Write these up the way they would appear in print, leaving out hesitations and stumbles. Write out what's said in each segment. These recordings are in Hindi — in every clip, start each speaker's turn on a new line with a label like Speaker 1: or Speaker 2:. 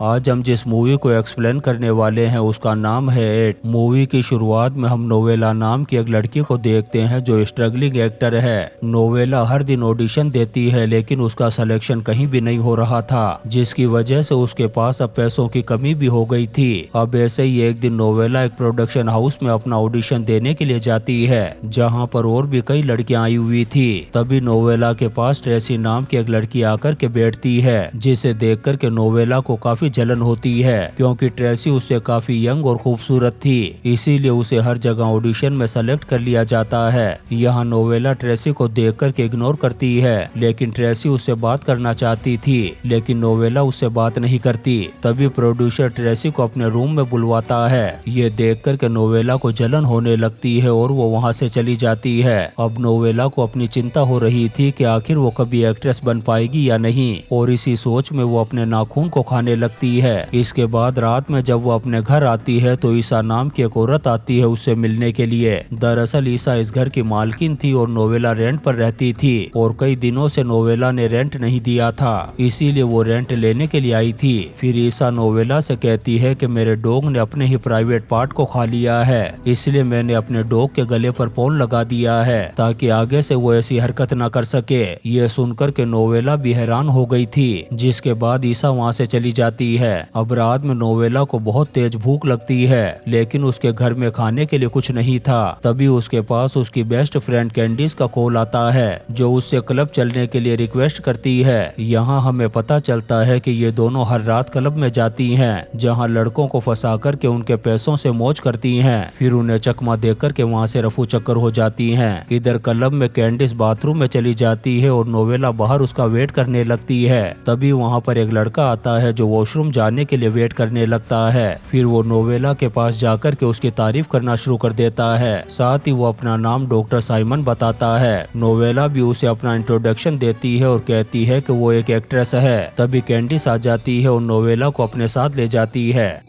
Speaker 1: आज हम जिस मूवी को एक्सप्लेन करने वाले हैं उसका नाम है इट। मूवी की शुरुआत में हम नोवेला नाम की एक लड़की को देखते हैं जो स्ट्रगलिंग एक्टर है। नोवेला हर दिन ऑडिशन देती है लेकिन उसका सिलेक्शन कहीं भी नहीं हो रहा था, जिसकी वजह से उसके पास अब पैसों की कमी भी हो गई थी। अब ऐसे ही एक दिन नोवेला एक प्रोडक्शन हाउस में अपना ऑडिशन देने के लिए जाती है, जहाँ पर और भी कई लड़कियां आई हुई थी। तभी नोवेला के पास ट्रेसी नाम की एक लड़की आकर के बैठती है, जिसे देख कर के नोवेला को काफी जलन होती है, क्योंकि ट्रेसी उससे काफी यंग और खूबसूरत थी, इसीलिए उसे हर जगह ऑडिशन में सेलेक्ट कर लिया जाता है। यहाँ नोवेला ट्रेसी को देख कर के इग्नोर करती है, लेकिन ट्रेसी उससे बात करना चाहती थी, लेकिन नोवेला उससे बात नहीं करती। तभी प्रोड्यूसर ट्रेसी को अपने रूम में बुलवाता है। ये देख कर के नोवेला को जलन होने लगती है और वो वहाँ से चली जाती है। अब नोवेला को अपनी चिंता हो रही थी कि आखिर वो कभी एक्ट्रेस बन पाएगी या नहीं, और इसी सोच में वो अपने नाखून को खाने लगती है। इसके बाद रात में जब वो अपने घर आती है तो ईसा नाम की एक औरत आती है उससे मिलने के लिए। दरअसल ईसा इस घर की मालकिन थी और नोवेला रेंट पर रहती थी, और कई दिनों से नोवेला ने रेंट नहीं दिया था, इसीलिए वो रेंट लेने के लिए आई थी। फिर ईसा नोवेला से कहती है कि मेरे डॉग ने अपने ही प्राइवेट पार्ट को खा लिया है, इसलिए मैंने अपने डॉग के गले पर पॉन लगा दिया है ताकि आगे से वो ऐसी हरकत न कर सके। ये सुनकर के नोवेला भी हैरान हो गई थी, जिसके बाद ईसा वहाँ से चली जाती है। अब रात में नोवेला को बहुत तेज भूख लगती है, लेकिन उसके घर में खाने के लिए कुछ नहीं था। तभी उसके पास उसकी बेस्ट फ्रेंड कैंडिस का कॉल आता है, जो उससे क्लब चलने के लिए रिक्वेस्ट करती है। यहाँ हमें पता चलता है कि ये दोनों हर रात क्लब में जाती हैं, जहाँ लड़कों को फंसा कर के उनके पैसों से मौज करती हैं, फिर उन्हें चकमा देकर के वहाँ से रफू चक्कर हो जाती हैं। इधर क्लब में कैंडिस बाथरूम में चली जाती है और नोवेला बाहर उसका वेट करने लगती है। तभी वहाँ पर एक लड़का आता है जो वॉशरूम जाने के लिए वेट करने लगता है। फिर वो नोवेला के पास जाकर के उसकी तारीफ करना शुरू कर देता है, साथ ही वो अपना नाम डॉक्टर साइमन बताता है। नोवेला भी उसे अपना इंट्रोडक्शन देती है और कहती है कि वो एक एक्ट्रेस है। तभी कैंडिस आ जाती है और नोवेला को अपने साथ ले जाती है।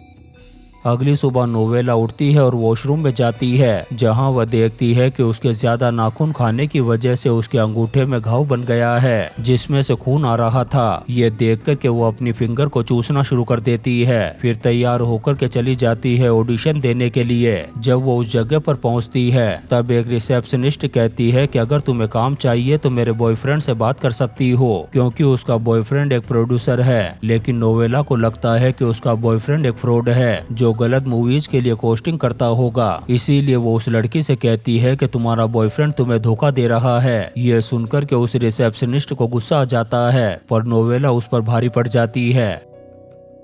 Speaker 1: अगली सुबह नोवेला उठती है और वॉशरूम में जाती है, जहां वह देखती है कि उसके ज्यादा नाखून खाने की वजह से उसके अंगूठे में घाव बन गया है, जिसमें से खून आ रहा था। ये देखकर के वो अपनी फिंगर को चूसना शुरू कर देती है। फिर तैयार होकर के चली जाती है ऑडिशन देने के लिए। जब वो उस जगह पर पहुंचती है तब एक रिसेप्शनिस्ट कहती है कि अगर तुम्हें काम चाहिए तो मेरे बॉयफ्रेंड से बात कर सकती हो, क्योंकि उसका बॉयफ्रेंड एक प्रोड्यूसर है। लेकिन नोवेला को लगता है कि उसका बॉयफ्रेंड एक फ्रॉड है जो गलत मूवीज के लिए कोस्टिंग करता होगा, इसीलिए वो उस लड़की से कहती है कि तुम्हारा बॉयफ्रेंड तुम्हें धोखा दे रहा है। ये सुनकर के उस रिसेप्शनिस्ट को गुस्सा आ जाता है, पर नोवेला उस पर भारी पड़ जाती है।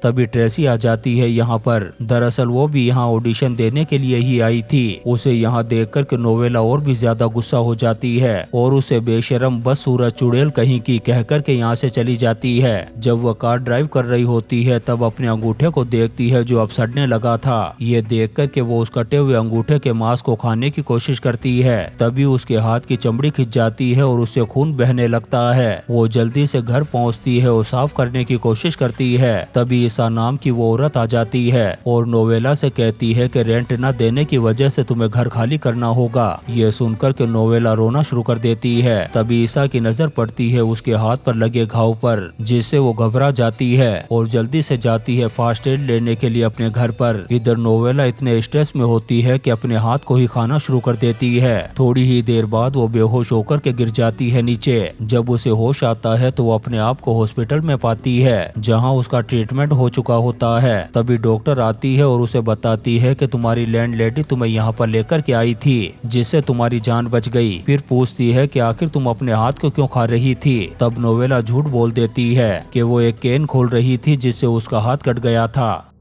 Speaker 1: तभी ट्रेसी आ जाती है यहाँ पर। दरअसल वो भी यहाँ ऑडिशन देने के लिए ही आई थी। उसे यहाँ देखकर के नोवेला और भी ज्यादा गुस्सा हो जाती है और उसे बेशरम बस सूरज चुड़ैल कहीं की कहकर के यहाँ से चली जाती है। जब वह कार ड्राइव कर रही होती है तब अपने अंगूठे को देखती है जो अब सड़ने लगा था। ये देखकर के वो उस कटे हुए अंगूठे के मांस को खाने की कोशिश करती है। तभी उसके हाथ की चमड़ी खिंच जाती है और उससे खून बहने लगता है। वो जल्दी से घर पहुँचती है और साफ करने की कोशिश करती है। तभी ईसा नाम की वो औरत आ जाती है और नोवेला से कहती है कि रेंट न देने की वजह से तुम्हें घर खाली करना होगा। ये सुनकर के नोवेला रोना शुरू कर देती है। तभी ईसा की नजर पड़ती है उसके हाथ पर लगे घाव पर, जिससे वो घबरा जाती है और जल्दी से जाती है फास्ट एड लेने के लिए अपने घर पर। इधर नोवेला इतने स्ट्रेस में होती है कि अपने हाथ को ही खाना शुरू कर देती है। थोड़ी ही देर बाद वो बेहोश होकर के गिर जाती है नीचे। जब उसे होश आता है तो वो अपने आप को हॉस्पिटल में पाती है, जहाँ उसका ट्रीटमेंट हो चुका होता है। तभी डॉक्टर आती है और उसे बताती है कि तुम्हारी लैंडलेडी तुम्हें यहाँ पर लेकर के आई थी, जिससे तुम्हारी जान बच गई। फिर पूछती है कि आखिर तुम अपने हाथ को क्यों खा रही थी। तब नोवेला झूठ बोल देती है कि वो एक केन खोल रही थी जिससे उसका हाथ कट गया था,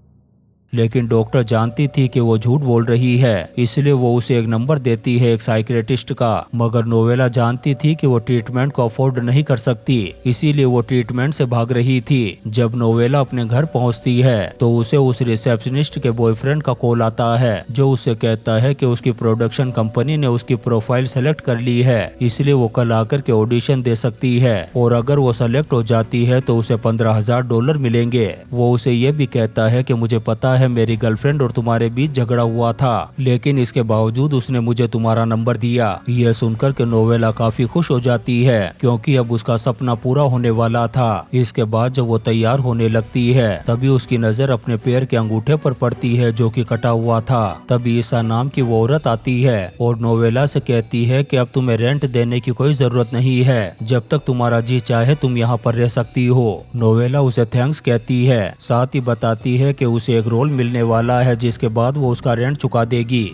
Speaker 1: लेकिन डॉक्टर जानती थी कि वो झूठ बोल रही है, इसलिए वो उसे एक नंबर देती है एक साइकियाट्रिस्ट का। मगर नोवेला जानती थी कि वो ट्रीटमेंट को अफोर्ड नहीं कर सकती, इसीलिए वो ट्रीटमेंट से भाग रही थी। जब नोवेला अपने घर पहुंचती है तो उसे उस रिसेप्शनिस्ट के बॉयफ्रेंड का कॉल आता है, जो उसे कहता है कि उसकी प्रोडक्शन कंपनी ने उसकी प्रोफाइल सेलेक्ट कर ली है, इसलिए वो कल आकर के ऑडिशन दे सकती है, और अगर वो सेलेक्ट हो जाती है तो उसे $15,000 मिलेंगे। वो उसे ये भी कहता है कि मुझे पता है है मेरी गर्लफ्रेंड और तुम्हारे बीच झगड़ा हुआ था, लेकिन इसके बावजूद उसने मुझे तुम्हारा नंबर दिया। यह सुनकर के नोवेला काफी खुश हो जाती है क्योंकि अब उसका सपना पूरा होने वाला था। इसके बाद जब वो तैयार होने लगती है तभी उसकी नजर अपने पैर के अंगूठे पर पड़ती है जो कि कटा हुआ था। तभी ईसा नाम की वो औरत आती है और नोवेला से कहती है कि अब तुम्हें रेंट देने की कोई जरूरत नहीं है, जब तक तुम्हारा जी चाहे तुम यहाँ पर रह सकती हो। नोवेला उसे थैंक्स कहती है, साथ ही बताती है कि उसे एक रोल मिलने वाला है जिसके बाद वो उसका रेंट चुका देगी।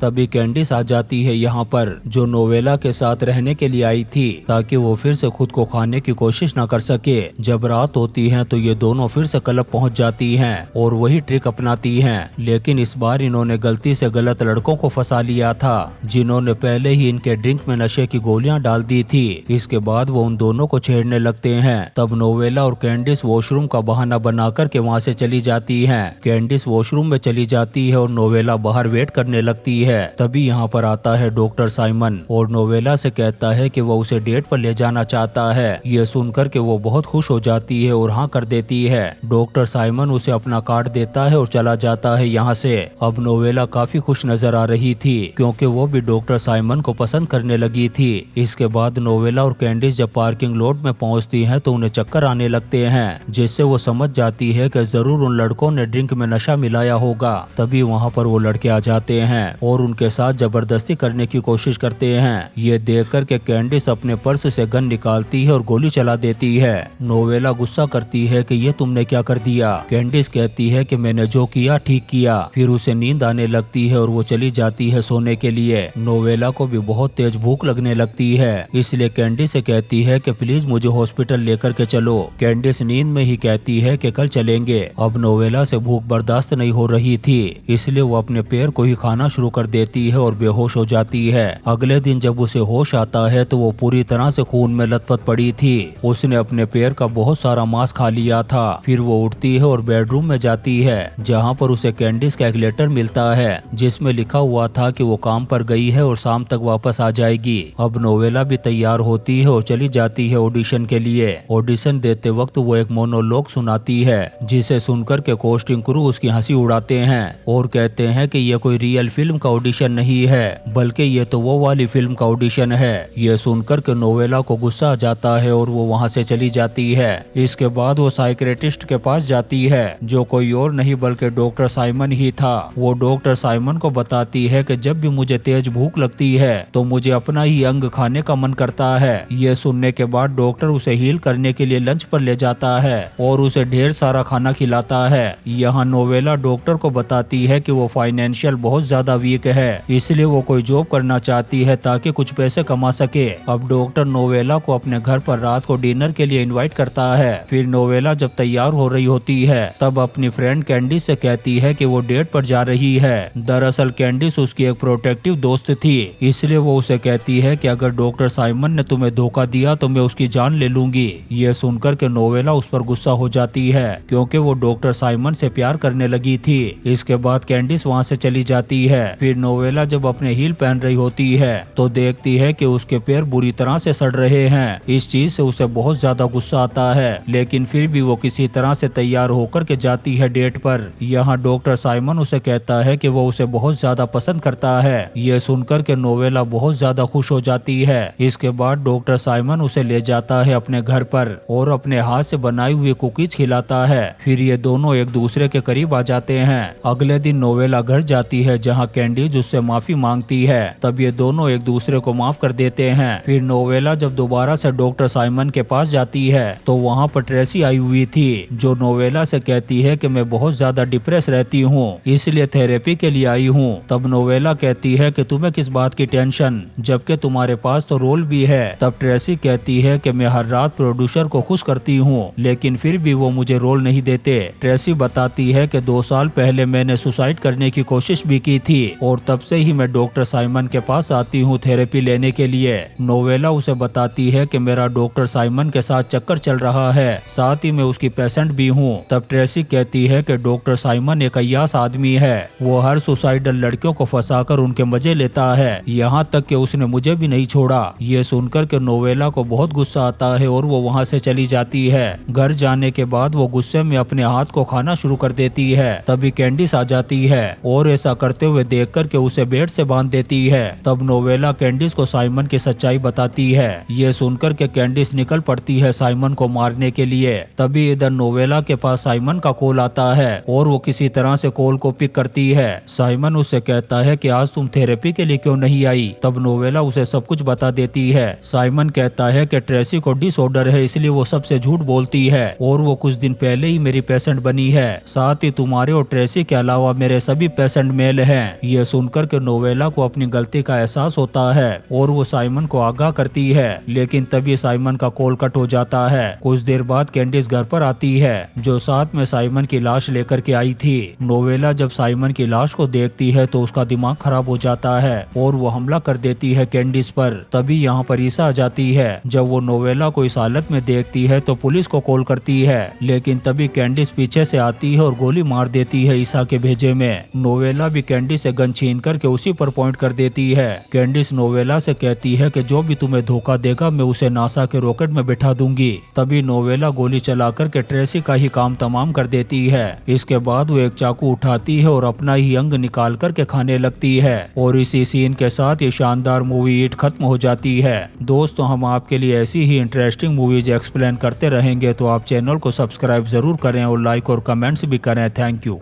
Speaker 1: तभी कैंडिस आ जाती है यहाँ पर, जो नोवेला के साथ रहने के लिए आई थी ताकि वो फिर से खुद को खाने की कोशिश न कर सके। जब रात होती है तो ये दोनों फिर से क्लब पहुँच जाती हैं और वही ट्रिक अपनाती हैं, लेकिन इस बार इन्होंने गलती से गलत लड़कों को फंसा लिया था जिन्होंने पहले ही इनके ड्रिंक में नशे की गोलियां डाल दी थी। इसके बाद वो उन दोनों को छेड़ने लगते हैं। तब नोवेला और कैंडिस वॉशरूम का बहाना बना कर के वहाँ से चली जाती है। कैंडिस वॉशरूम में चली जाती है और नोवेला बाहर वेट करने लगती है। तभी यहाँ पर आता है डॉक्टर साइमन और नोवेला से कहता है कि वो उसे डेट पर ले जाना चाहता है। ये सुनकर के वो बहुत खुश हो जाती है और हाँ कर देती है। डॉक्टर साइमन उसे अपना कार्ड देता है और चला जाता है यहाँ से। अब नोवेला काफी खुश नजर आ रही थी क्योंकि वो भी डॉक्टर साइमन को पसंद करने लगी थी। इसके बाद नोवेला और कैंडिस जब पार्किंग लॉट में पहुँचती है तो उन्हें चक्कर आने लगते हैं, जिससे वो समझ जाती है कि जरूर उन लड़कों ने ड्रिंक में नशा मिलाया होगा। तभी वहाँ पर वो लड़के आ जाते हैं और उनके साथ जबरदस्ती करने की कोशिश करते हैं। ये देखकर के कैंडिस अपने पर्स से गन निकालती है और गोली चला देती है। नोवेला गुस्सा करती है कि ये तुमने क्या कर दिया। कैंडिस कहती है कि मैंने जो किया ठीक किया। फिर उसे नींद आने लगती है और वो चली जाती है सोने के लिए। नोवेला को भी बहुत तेज भूख लगने लगती है, इसलिए कैंडिस से कहती है कि प्लीज मुझे हॉस्पिटल लेकर के चलो। कैंडिस नींद में ही कहती है कि कल चलेंगे। अब नोवेला से भूख बर्दाश्त नहीं हो रही थी, इसलिए वो अपने पैर को ही खाना शुरू कर देती है और बेहोश हो जाती है। अगले दिन जब उसे होश आता है तो वो पूरी तरह से खून में लथपथ पड़ी थी। उसने अपने पैर का बहुत सारा मांस खा लिया था। फिर वो उठती है और बेडरूम में जाती है, जहाँ पर उसे कैंडिस का एक लेटर मिलता है जिसमें लिखा हुआ था कि वो काम पर गई है और शाम तक वापस आ जाएगी। अब नोवेला भी तैयार होती है और चली जाती है ऑडिशन के लिए। ऑडिशन देते वक्त वो एक मोनोलॉग सुनाती है, जिसे सुनकर के कास्टिंग क्रू उसकी हंसी उड़ाते हैं और कहते हैं कि ये कोई रियल फिल्म का ऑडिशन नहीं है, बल्कि ये तो वो वाली फिल्म का ऑडिशन है। ये सुनकर के नोवेला को गुस्सा आ जाता है और वो वहाँ से चली जाती है। इसके बाद वो साइकियाट्रिस्ट के पास जाती है, जो कोई और नहीं बल्कि डॉक्टर साइमन ही था। वो डॉक्टर साइमन को बताती है कि जब भी मुझे तेज भूख लगती है तो मुझे अपना ही अंग खाने का मन करता है। ये सुनने के बाद डॉक्टर उसे हील करने के लिए लंच पर ले जाता है और उसे ढेर सारा खाना खिलाता है। यहाँ नोवेला डॉक्टर को बताती है कि वो फाइनेंशियल बहुत ज्यादा वीक है, इसलिए वो कोई जॉब करना चाहती है ताकि कुछ पैसे कमा सके। अब डॉक्टर नोवेला को अपने घर पर रात को डिनर के लिए इनवाइट करता है। फिर नोवेला जब तैयार हो रही होती है तब अपनी फ्रेंड कैंडिस से कहती है कि वो डेट पर जा रही है। दरअसल कैंडिस उसकी एक प्रोटेक्टिव दोस्त थी, इसलिए वो उसे कहती है कि अगर डॉक्टर साइमन ने तुम्हें धोखा दिया तो मैं उसकी जान ले लूंगी। ये सुनकर के नोवेला उस पर गुस्सा हो जाती है क्योंकि वो डॉक्टर साइमन से प्यार करने लगी थी। इसके बाद कैंडिस वहाँ से चली जाती है। फिर नोवेला जब अपने हील पहन रही होती है तो देखती है कि उसके पैर बुरी तरह से सड़ रहे हैं। इस चीज से उसे बहुत ज्यादा गुस्सा आता है, लेकिन फिर भी वो किसी तरह से तैयार होकर के जाती है डेट पर। यहाँ डॉक्टर साइमन उसे कहता है कि वो उसे बहुत ज्यादा पसंद करता है। ये सुनकर के नोवेला बहुत ज्यादा खुश हो जाती है। इसके बाद डॉक्टर साइमन उसे ले जाता है अपने घर पर और अपने हाथ से बनाई हुई कुकीज खिलाता है। फिर ये दोनों एक दूसरे के करीब आ जाते हैं। अगले दिन नोवेला घर जाती है जहाँ कैंडिस उससे माफी मांगती है। तब ये दोनों एक दूसरे को माफ कर देते हैं। फिर नोवेला जब दोबारा से डॉक्टर साइमन के पास जाती है तो वहाँ पर ट्रेसी आई हुई थी, जो नोवेला से कहती है कि मैं बहुत ज्यादा डिप्रेस रहती हूँ, इसलिए थेरेपी के लिए आई हूँ। तब नोवेला कहती है कि तुम्हें किस बात की टेंशन, जबकि तुम्हारे पास तो रोल भी है। तब ट्रेसी कहती है कि मैं हर रात प्रोड्यूसर को खुश करती हूँ, लेकिन फिर भी वो मुझे रोल नहीं देते। ट्रेसी बताती है कि 2 साल पहले मैंने सुसाइड करने की कोशिश भी की थी और तब से ही मैं डॉक्टर साइमन के पास आती हूँ थेरेपी लेने के लिए। नोवेला उसे बताती है कि मेरा डॉक्टर साइमन के साथ चक्कर चल रहा है, साथ ही मैं उसकी पेशेंट भी हूँ। तब ट्रेसी कहती है कि डॉक्टर साइमन एक अय्यास आदमी है, वो हर सुसाइडल लड़कियों को फंसाकर उनके मजे लेता है, यहाँ तक कि उसने मुझे भी नहीं छोड़ा। ये सुनकर के नोवेला को बहुत गुस्सा आता है और वो वहाँ से चली जाती है। घर जाने के बाद वो गुस्से में अपने हाथ को खाना शुरू कर देती है। तभी कैंडिस आ जाती है और ऐसा करते हुए देखकर के उसे बेड से बांध देती है। तब नोवेला कैंडिस को साइमन की सच्चाई बताती है। ये सुनकर के कैंडिस निकल पड़ती है साइमन को मारने के लिए। तभी इधर नोवेला के पास साइमन का कॉल आता है और वो किसी तरह से कॉल को पिक करती है। साइमन उससे कहता है कि आज तुम थेरेपी के लिए क्यों नहीं आई। तब नोवेला उसे सब कुछ बता देती है। साइमन कहता है कि ट्रेसी को डिसऑर्डर है, इसलिए वो सबसे झूठ बोलती है और वो कुछ दिन पहले ही मेरी पेशेंट बनी है, साथ ही तुम्हारे और ट्रेसी के अलावा मेरे सभी पेशेंट मेल हैं। ये सुनकर के नोवेला को अपनी गलती का एहसास होता है और वो साइमन को आगाह करती है, लेकिन तभी साइमन का कॉल कट हो जाता है। कुछ देर बाद कैंडिस घर पर आती है, जो साथ में साइमन की लाश लेकर के आई थी। नोवेला जब साइमन की लाश को देखती है तो उसका दिमाग खराब हो जाता है और वो हमला कर देती है कैंडिस पर। तभी यहाँ पर ईसा आ जाती है। जब वो नोवेला को इस हालत में देखती है तो पुलिस को कॉल करती है, लेकिन तभी कैंडिस पीछे से आती है और गोली मार देती है ईसा के भेजे में। नोवेला भी कैंडिस से गन छीन करके उसी पर पॉइंट कर देती है। कैंडिस नोवेला से कहती है कि जो भी तुम्हें धोखा देगा मैं उसे नासा के रॉकेट में बिठा दूंगी। तभी नोवेला गोली चलाकर के ट्रेसी का ही काम तमाम कर देती है। इसके बाद वो एक चाकू उठाती है और अपना ही अंग निकाल करके खाने लगती है और इसी सीन के साथ ये शानदार मूवी इट खत्म हो जाती है। दोस्तों, हम आपके लिए ऐसी ही इंटरेस्टिंग मूवीज एक्सप्लेन करते रहेंगे, तो आप चैनल को सब्सक्राइब जरूर करें और लाइक और कमेंट्स भी करें। Thank you.